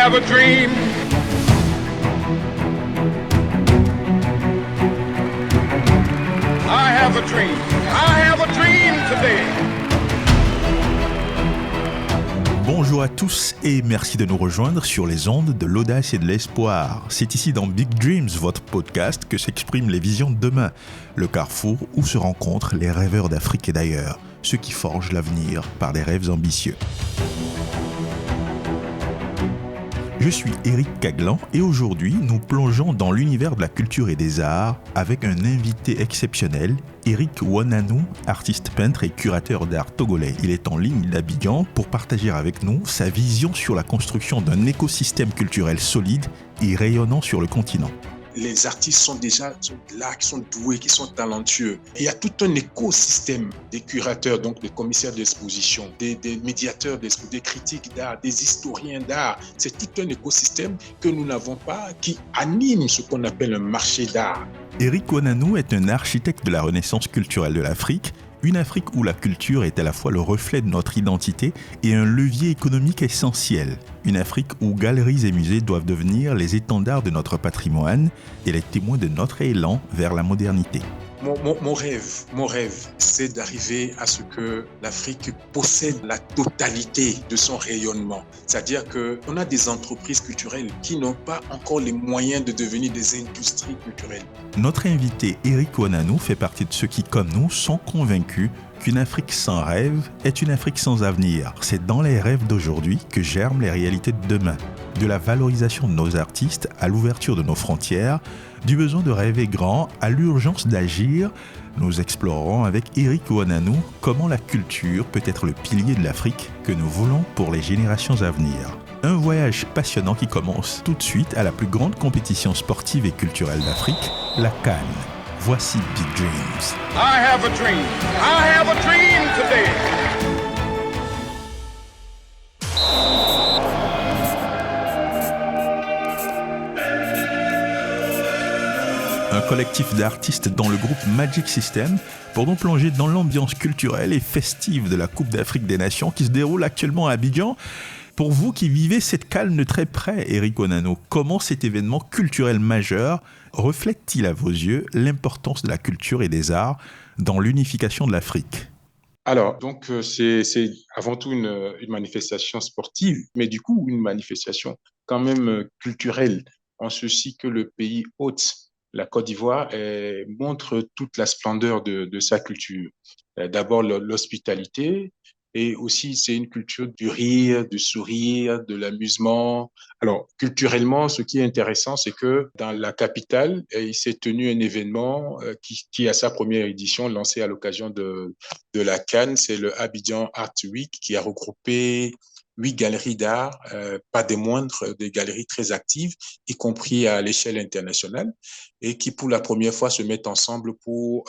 have a dream. I have a dream. I have a dream today. Bonjour à tous et merci de nous rejoindre sur les ondes de l'audace et de l'espoir. C'est ici dans Big Dreams, votre podcast, que s'expriment les visions de demain, le carrefour où se rencontrent les rêveurs d'Afrique et d'ailleurs, ceux qui forgent l'avenir par des rêves ambitieux. Je suis Éric Caglan et aujourd'hui, nous plongeons dans l'univers de la culture et des arts avec un invité exceptionnel, Eric Ouananou, artiste peintre et curateur d'art togolais. Il est en ligne d'Abidjan pour partager avec nous sa vision sur la construction d'un écosystème culturel solide et rayonnant sur le continent. Les artistes sont déjà là, qui sont doués, qui sont talentueux. Il y a tout un écosystème des curateurs, donc des commissaires d'exposition, des médiateurs d'exposition, des critiques d'art, des historiens d'art. C'est tout un écosystème que nous n'avons pas, qui anime ce qu'on appelle un marché d'art. Eric Ouananou est un architecte de la renaissance culturelle de l'Afrique, une Afrique où la culture est à la fois le reflet de notre identité et un levier économique essentiel. Une Afrique où galeries et musées doivent devenir les étendards de notre patrimoine et les témoins de notre élan vers la modernité. Mon rêve, c'est d'arriver à ce que l'Afrique possède la totalité de son rayonnement. C'est-à-dire qu'on a des entreprises culturelles qui n'ont pas encore les moyens de devenir des industries culturelles. Notre invité Eric Ouananou fait partie de ceux qui, comme nous, sont convaincus qu'une Afrique sans rêve est une Afrique sans avenir. C'est dans les rêves d'aujourd'hui que germent les réalités de demain. De la valorisation de nos artistes à l'ouverture de nos frontières, du besoin de rêver grand à l'urgence d'agir, nous explorerons avec Eric Ouananou comment la culture peut être le pilier de l'Afrique que nous voulons pour les générations à venir. Un voyage passionnant qui commence tout de suite à la plus grande compétition sportive et culturelle d'Afrique, la CAN. Voici Big Dreams. I have a dream. I have a dream today. Un collectif d'artistes dans le groupe Magic System pour nous plonger dans l'ambiance culturelle et festive de la Coupe d'Afrique des Nations qui se déroule actuellement à Abidjan. Pour vous qui vivez cette CAN de très près, Eric Ouananou, comment cet événement culturel majeur reflète-t-il à vos yeux l'importance de la culture et des arts dans l'unification de l'Afrique ? Alors, donc, c'est avant tout une manifestation sportive, mais du coup, une manifestation quand même culturelle, en ceci que le pays hôte, la Côte d'Ivoire, montre toute la splendeur de sa culture. D'abord, l'hospitalité, et aussi, c'est une culture du rire, du sourire, de l'amusement. Alors, culturellement, ce qui est intéressant, c'est que dans la capitale, il s'est tenu un événement qui a sa première édition lancée à l'occasion de la CAN. C'est le Abidjan Art Week qui a regroupé 8 galeries d'art, pas des moindres, des galeries très actives, y compris à l'échelle internationale, et qui pour la première fois se mettent ensemble pour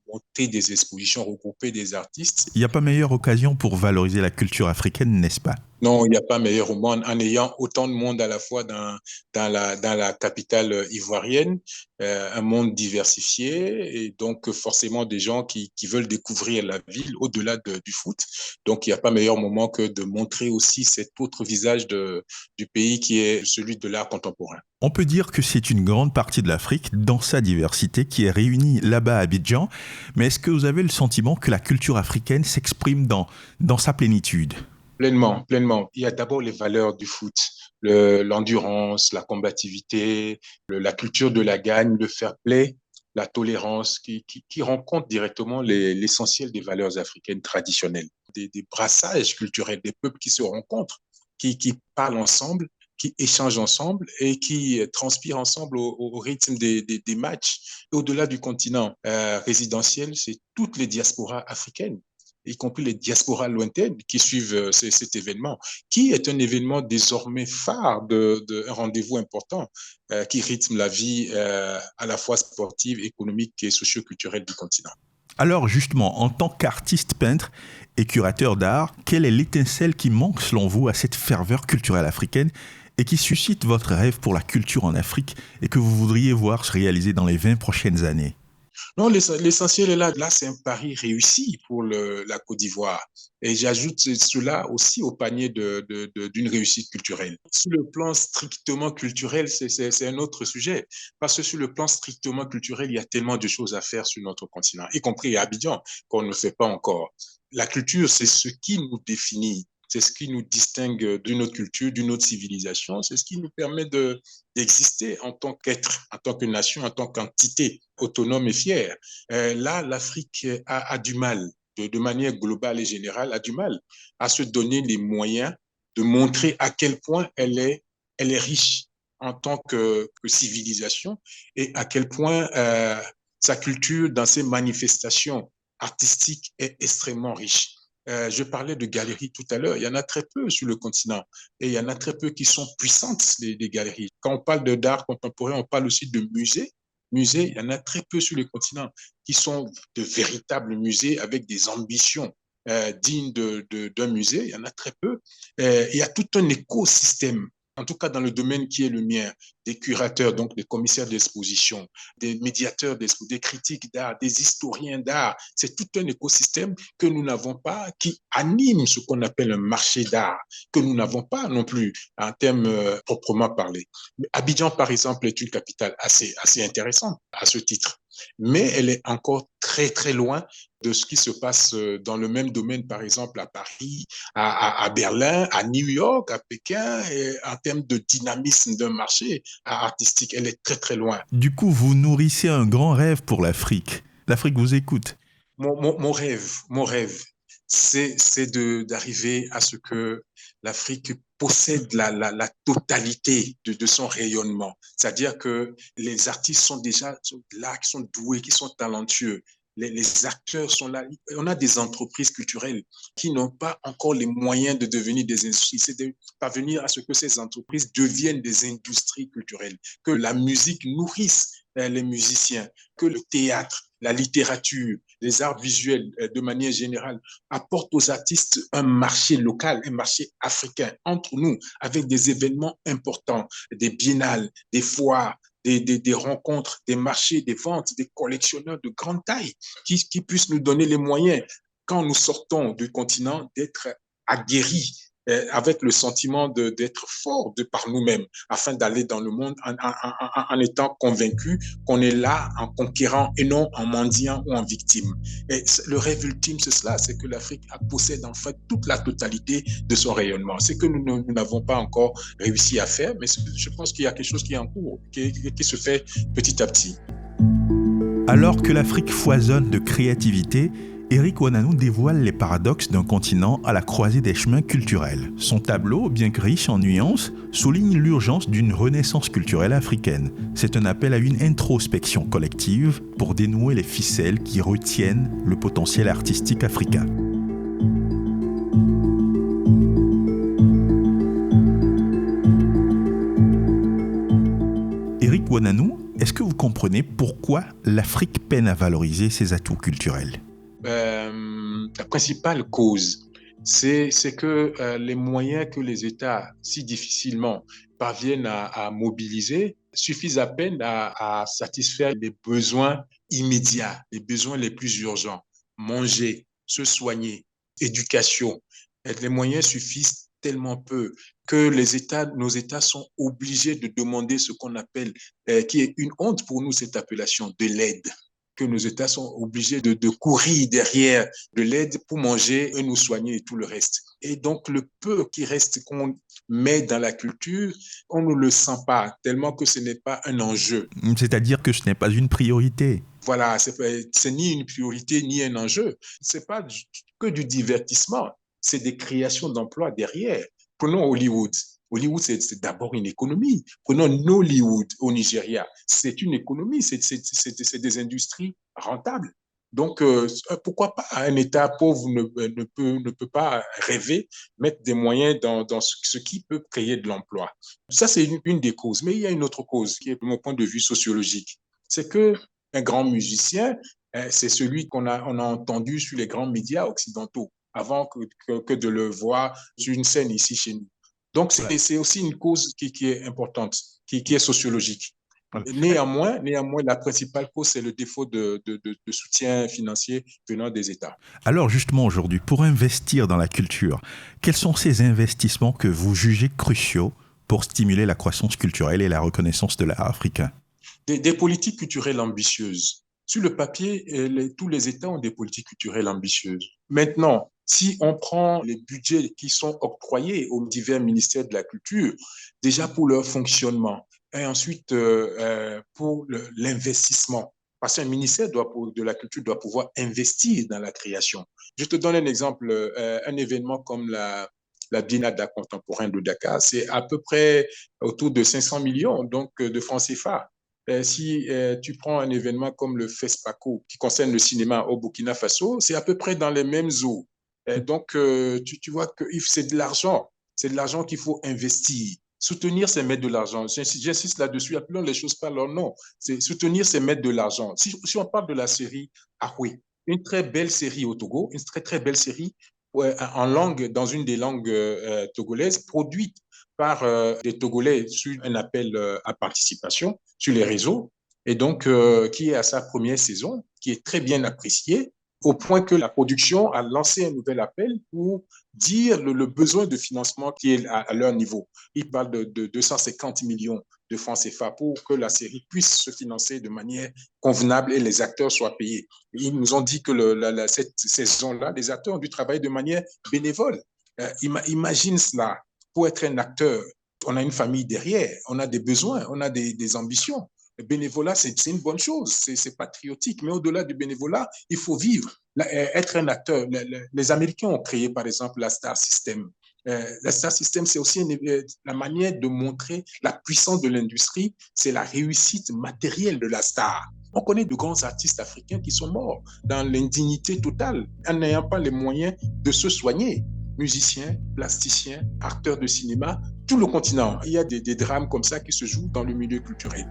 monter des expositions, regrouper des artistes. Il n'y a pas meilleure occasion pour valoriser la culture africaine, n'est-ce pas ? Non, il n'y a pas meilleur au monde en ayant autant de monde à la fois dans la capitale ivoirienne, un monde diversifié et donc forcément des gens qui veulent découvrir la ville au-delà du foot. Donc, il n'y a pas meilleur moment que de montrer aussi cet autre visage du pays qui est celui de l'art contemporain. On peut dire que c'est une grande partie de l'Afrique, dans sa diversité, qui est réunie là-bas à Abidjan. Mais est-ce que vous avez le sentiment que la culture africaine s'exprime dans sa plénitude ? Pleinement. Il y a d'abord les valeurs du foot, l'endurance, la combativité, la culture de la gagne, le fair play, la tolérance, qui rencontrent directement l'essentiel des valeurs africaines traditionnelles. Des brassages culturels, des peuples qui se rencontrent, qui parlent ensemble, qui échangent ensemble et qui transpirent ensemble au rythme des matchs. Et au-delà du continent résidentiel, c'est toutes les diasporas africaines, y compris les diasporas lointaines qui suivent cet événement, qui est un événement désormais phare un rendez-vous important qui rythme la vie à la fois sportive, économique et socio-culturelle du continent. Alors justement, en tant qu'artiste peintre et curateur d'art, quelle est l'étincelle qui manque selon vous à cette ferveur culturelle africaine et qui suscite votre rêve pour la culture en Afrique et que vous voudriez voir se réaliser dans les 20 prochaines années ? Non, l'essentiel est là. Là, c'est un pari réussi pour la Côte d'Ivoire. Et j'ajoute cela aussi au panier d'une réussite culturelle. Sur le plan strictement culturel, c'est un autre sujet. Parce que sur le plan strictement culturel, il y a tellement de choses à faire sur notre continent, y compris à Abidjan, qu'on ne fait pas encore. La culture, c'est ce qui nous définit. C'est ce qui nous distingue d'une autre culture, d'une autre civilisation. C'est ce qui nous permet d'exister en tant qu'être, en tant que nation, en tant qu'entité autonome et fière. Là, l'Afrique a du mal, de manière globale et générale, a du mal à se donner les moyens de montrer à quel point elle est riche en tant que civilisation et à quel point sa culture, dans ses manifestations artistiques, est extrêmement riche. Je parlais de galeries tout à l'heure. Il y en a très peu sur le continent et il y en a très peu qui sont puissantes, les galeries. Quand on parle d'art contemporain, on parle aussi de musées. Musées, il y en a très peu sur le continent qui sont de véritables musées avec des ambitions dignes d'un musée. Il y en a très peu. Il y a tout un écosystème, en tout cas dans le domaine qui est le mien, des curateurs, donc des commissaires d'exposition, des médiateurs d'exposition, des critiques d'art, des historiens d'art. C'est tout un écosystème que nous n'avons pas, qui anime ce qu'on appelle un marché d'art, que nous n'avons pas non plus en termes proprement parlés. Abidjan, par exemple, est une capitale assez intéressante à ce titre, mais elle est encore très, très loin de ce qui se passe dans le même domaine, par exemple, à Paris, à Berlin, à New York, à Pékin, et en termes de dynamisme d'un marché artistique. Elle est très, très loin. Du coup, vous nourrissez un grand rêve pour l'Afrique. L'Afrique vous écoute. Mon rêve, c'est d'arriver à ce que l'Afrique possède la totalité de son rayonnement. C'est-à-dire que les artistes sont déjà là, qui sont doués, qui sont talentueux. Les acteurs sont là. On a des entreprises culturelles qui n'ont pas encore les moyens de devenir des industries. C'est de parvenir à ce que ces entreprises deviennent des industries culturelles, que la musique nourrisse les musiciens, que le théâtre, la littérature, les arts visuels de manière générale apportent aux artistes un marché local, un marché africain entre nous, avec des événements importants, des biennales, des foires, des rencontres, des marchés, des ventes, des collectionneurs de grande taille qui puissent nous donner les moyens, quand nous sortons du continent, d'être aguerris avec le sentiment d'être fort de par nous-mêmes, afin d'aller dans le monde en étant convaincus qu'on est là en conquérant et non en mendiant ou en victime. Et le rêve ultime, c'est cela, c'est que l'Afrique possède en fait toute la totalité de son rayonnement. C'est que nous n'avons pas encore réussi à faire, mais je pense qu'il y a quelque chose qui est en cours, qui se fait petit à petit. Alors que l'Afrique foisonne de créativité, Eric Ouananou dévoile les paradoxes d'un continent à la croisée des chemins culturels. Son tableau, bien que riche en nuances, souligne l'urgence d'une renaissance culturelle africaine. C'est un appel à une introspection collective pour dénouer les ficelles qui retiennent le potentiel artistique africain. Eric Ouananou, est-ce que vous comprenez pourquoi l'Afrique peine à valoriser ses atouts culturels ? La principale cause, c'est que les moyens que les États si difficilement parviennent à mobiliser suffisent à peine à satisfaire les besoins immédiats, les besoins les plus urgents. Manger, se soigner, éducation. Les moyens suffisent tellement peu que nos États sont obligés de demander ce qu'on appelle, qui est une honte pour nous, cette appellation de l'aide, que nos États sont obligés de courir derrière de l'aide pour manger et nous soigner et tout le reste. Et donc, le peu qui reste qu'on met dans la culture, on ne le sent pas, tellement que ce n'est pas un enjeu. C'est-à-dire que ce n'est pas une priorité. Voilà, c'est ni une priorité, ni un enjeu. C'est pas que du divertissement, c'est des créations d'emplois derrière. Prenons Hollywood. Hollywood, c'est d'abord une économie. Prenons Nollywood au Nigeria. C'est une économie, c'est des industries rentables. Donc, pourquoi pas un État pauvre ne peut pas rêver, mettre des moyens dans ce qui peut créer de l'emploi. Ça, c'est une des causes. Mais il y a une autre cause qui est, de mon point de vue sociologique. C'est que un grand musicien, c'est celui on a entendu sur les grands médias occidentaux avant que de le voir sur une scène ici chez nous. Donc, c'est aussi une cause qui est importante, qui est sociologique. Néanmoins, la principale cause, c'est le défaut de soutien financier venant des États. Alors justement aujourd'hui, pour investir dans la culture, quels sont ces investissements que vous jugez cruciaux pour stimuler la croissance culturelle et la reconnaissance de l'art africain? Des politiques culturelles ambitieuses. Sur le papier, tous les États ont des politiques culturelles ambitieuses. Maintenant, si on prend les budgets qui sont octroyés aux divers ministères de la culture, déjà pour leur fonctionnement, et ensuite pour l'investissement, parce qu'un ministère de la culture doit pouvoir investir dans la création. Je te donne un exemple, un événement comme la Biennale d'art contemporain de Dakar, c'est à peu près autour de 500 millions donc, de francs CFA. Si tu prends un événement comme le FESPACO qui concerne le cinéma au Burkina Faso, c'est à peu près dans les mêmes eaux. Donc, tu vois que c'est de l'argent. C'est de l'argent qu'il faut investir. Soutenir, c'est mettre de l'argent. J'insiste là-dessus, appelons les choses par leur nom. Soutenir, c'est mettre de l'argent. Si on parle de la série Ahoué, une très belle série au Togo, une très, très belle série en langue, dans une des langues togolaises, produite par des Togolais sur un appel à participation sur les réseaux, et donc qui est à sa première saison, qui est très bien appréciée, au point que la production a lancé un nouvel appel pour dire le besoin de financement qui est à leur niveau. Ils parlent de 250 millions de francs CFA pour que la série puisse se financer de manière convenable et les acteurs soient payés. Ils nous ont dit que cette saison-là, les acteurs ont dû travailler de manière bénévole. Imagine cela. Pour être un acteur, on a une famille derrière, on a des besoins, on a des ambitions. Le bénévolat, c'est une bonne chose, c'est patriotique, mais au-delà du bénévolat, il faut vivre. Être un acteur, les Américains ont créé, par exemple, la Star System. La Star System, c'est aussi la manière de montrer la puissance de l'industrie, c'est la réussite matérielle de la star. On connaît de grands artistes africains qui sont morts dans l'indignité totale, en n'ayant pas les moyens de se soigner. Musiciens, plasticiens, acteurs de cinéma, tout le continent. Il y a des drames comme ça qui se jouent dans le milieu culturel.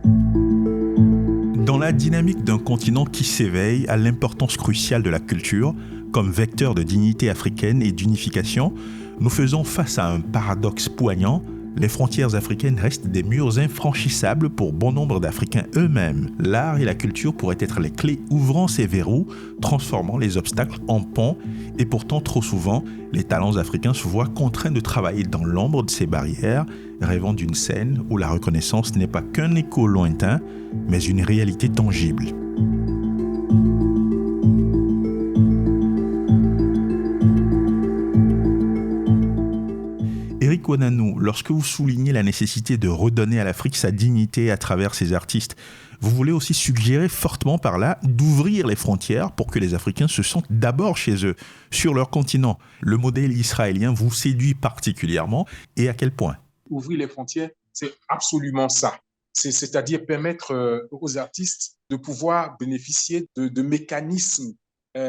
Dans la dynamique d'un continent qui s'éveille à l'importance cruciale de la culture comme vecteur de dignité africaine et d'unification, nous faisons face à un paradoxe poignant. Les frontières africaines restent des murs infranchissables pour bon nombre d'Africains eux-mêmes. L'art et la culture pourraient être les clés ouvrant ces verrous, transformant les obstacles en ponts, et pourtant trop souvent, les talents africains se voient contraints de travailler dans l'ombre de ces barrières, rêvant d'une scène où la reconnaissance n'est pas qu'un écho lointain, mais une réalité tangible. Eric Ouananou, lorsque vous soulignez la nécessité de redonner à l'Afrique sa dignité à travers ses artistes, vous voulez aussi suggérer fortement par là d'ouvrir les frontières pour que les Africains se sentent d'abord chez eux, sur leur continent. Le modèle israélien vous séduit particulièrement, et à quel point? Ouvrir les frontières, c'est absolument ça. C'est-à-dire permettre aux artistes de pouvoir bénéficier de mécanismes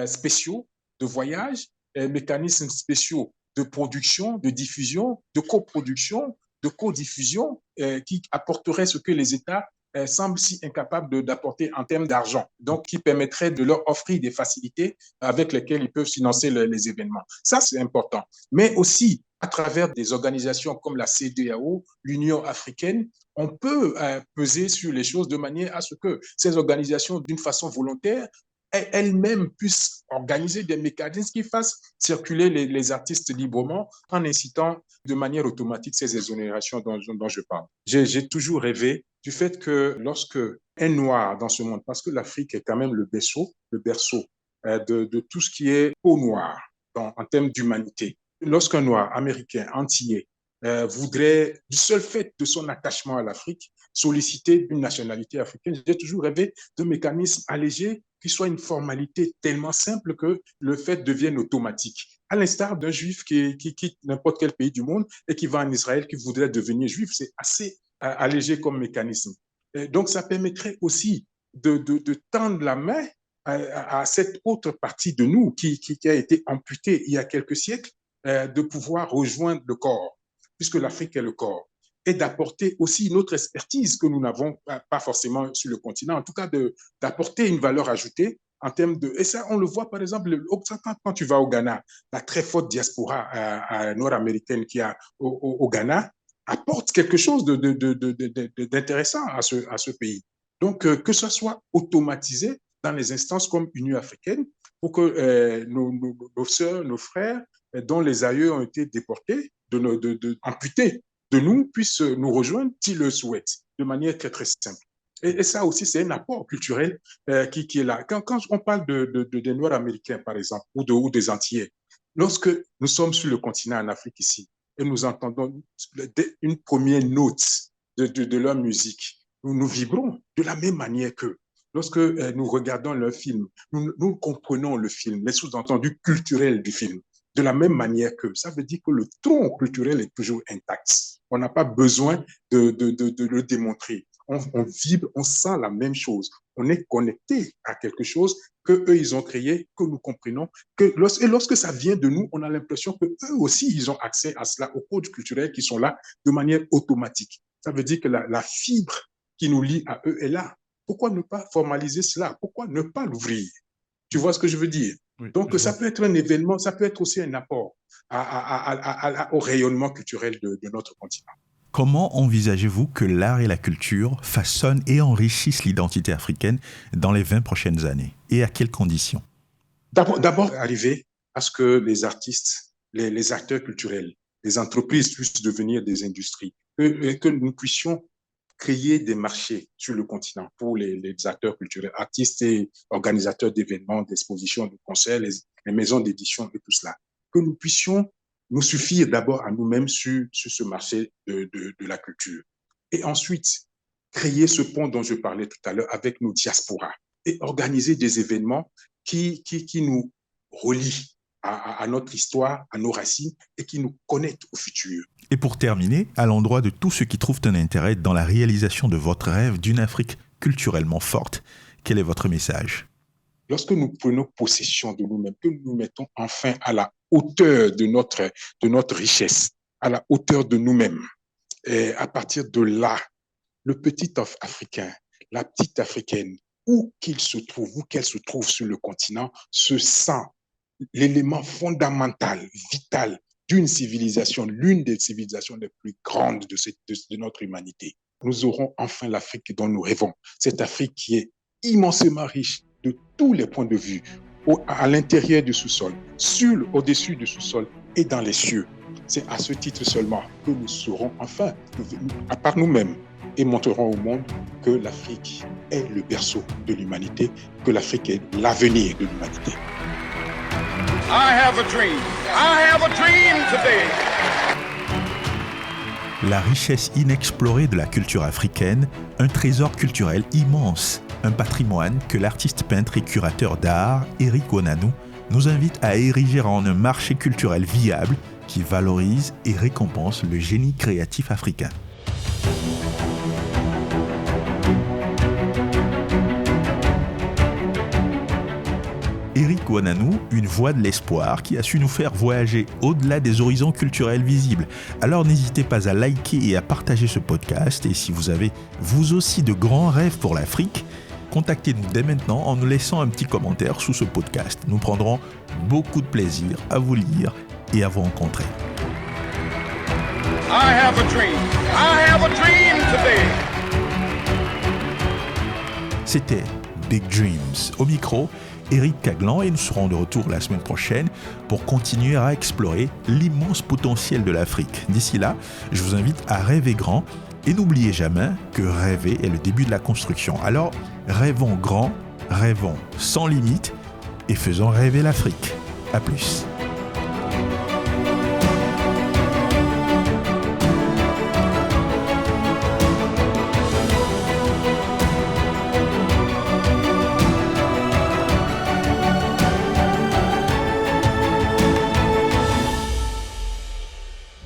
spéciaux de voyage, mécanismes spéciaux de production, de diffusion, de coproduction, de codiffusion, qui apporteraient ce que les États semblent si incapables d'apporter en termes d'argent, donc qui permettrait de leur offrir des facilités avec lesquelles ils peuvent financer les événements. Ça, c'est important. Mais aussi, à travers des organisations comme la CEDEAO, l'Union africaine, on peut peser sur les choses de manière à ce que ces organisations, d'une façon volontaire, elles-mêmes puissent organiser des mécanismes qui fassent circuler les artistes librement en incitant de manière automatique ces exonérations dont je parle. J'ai toujours rêvé du fait que lorsque un noir dans ce monde, parce que l'Afrique est quand même le berceau de tout ce qui est peau noire en termes d'humanité, lorsqu'un noir américain antillais voudrait, du seul fait de son attachement à l'Afrique, solliciter une nationalité africaine, j'ai toujours rêvé de mécanismes allégés qui soient une formalité tellement simple que le fait devienne automatique. À l'instar d'un juif qui quitte n'importe quel pays du monde et qui va en Israël, qui voudrait devenir juif, c'est assez allégé comme mécanisme. Donc, ça permettrait aussi de tendre la main à cette autre partie de nous qui a été amputée il y a quelques siècles, de pouvoir rejoindre le corps, puisque l'Afrique est le corps, et d'apporter aussi une autre expertise que nous n'avons pas forcément sur le continent, en tout cas d'apporter une valeur ajoutée en termes de... Et ça, on le voit par exemple, quand tu vas au Ghana, la très forte diaspora nord-américaine qu'il y a au Ghana, apporte quelque chose d'intéressant à ce pays. Donc, que ce soit automatisé dans les instances comme Union africaine pour que nos sœurs, nos frères, dont les aïeux ont été déportés, amputés de nous, puissent nous rejoindre s'ils le souhaitent, de manière très, très simple. Et ça aussi, c'est un apport culturel qui est là. Quand on parle des Noirs américains, par exemple, ou des Antillais, lorsque nous sommes sur le continent en Afrique ici, et nous entendons une première note de leur musique, nous vibrons de la même manière qu'eux. Lorsque nous regardons leur film, nous comprenons le film, les sous-entendus culturels du film, de la même manière qu'eux. Ça veut dire que le tronc culturel est toujours intact. On n'a pas besoin de le démontrer. On vibre, on sent la même chose. On est connecté à quelque chose que eux ils ont créé, que nous comprenons. Et lorsque ça vient de nous, on a l'impression que eux aussi ils ont accès à cela, aux codes culturels qui sont là de manière automatique. Ça veut dire que la fibre qui nous lie à eux est là. Pourquoi ne pas formaliser cela? Pourquoi ne pas l'ouvrir? Tu vois ce que je veux dire? Oui, donc, ça peut être un événement, ça peut être aussi un apport au rayonnement culturel de notre continent. Comment envisagez-vous que l'art et la culture façonnent et enrichissent l'identité africaine dans les 20 prochaines années? Et à quelles conditions? D'abord, arriver à ce que les artistes, les acteurs culturels, les entreprises puissent devenir des industries, que nous puissions créer des marchés sur le continent pour les acteurs culturels, artistes et organisateurs d'événements, d'expositions, de concerts, les maisons d'édition et tout cela. Que nous puissions nous suffire d'abord à nous-mêmes sur ce marché de la culture. Et ensuite, créer ce pont dont je parlais tout à l'heure avec nos diasporas et organiser des événements qui nous relient à notre histoire, à nos racines et qui nous connectent au futur. Et pour terminer, à l'endroit de tous ceux qui trouvent un intérêt dans la réalisation de votre rêve d'une Afrique culturellement forte, quel est votre message? Lorsque nous prenons possession de nous-mêmes, que nous nous mettons enfin à la hauteur de notre richesse, à la hauteur de nous-mêmes, et à partir de là, le petit Africain, la petite Africaine, où qu'il se trouve, où qu'elle se trouve sur le continent, se sent l'élément fondamental, vital d'une civilisation, l'une des civilisations les plus grandes de notre humanité. Nous aurons enfin l'Afrique dont nous rêvons. Cette Afrique qui est immensément riche de tous les points de vue, à l'intérieur du sous-sol, au-dessus du sous-sol et dans les cieux. C'est à ce titre seulement que nous saurons enfin, à part nous-mêmes, et montrerons au monde que l'Afrique est le berceau de l'humanité, que l'Afrique est l'avenir de l'humanité. I have a dream. I have a dream today. La richesse inexplorée de la culture africaine, un trésor culturel immense, un patrimoine que l'artiste peintre et curateur d'art, Eric Onanou, nous invite à ériger en un marché culturel viable qui valorise et récompense le génie créatif africain. Eric Onanou, une voix de l'espoir qui a su nous faire voyager au-delà des horizons culturels visibles. Alors n'hésitez pas à liker et à partager ce podcast. Et si vous avez vous aussi de grands rêves pour l'Afrique, contactez-nous dès maintenant en nous laissant un petit commentaire sous ce podcast. Nous prendrons beaucoup de plaisir à vous lire et à vous rencontrer. I have a dream. I have a dream today. C'était Big Dreams. Au micro, Eric Caglan, et nous serons de retour la semaine prochaine pour continuer à explorer l'immense potentiel de l'Afrique. D'ici là, je vous invite à rêver grand et n'oubliez jamais que rêver est le début de la construction. Alors, rêvons grand, rêvons sans limite et faisons rêver l'Afrique. À plus.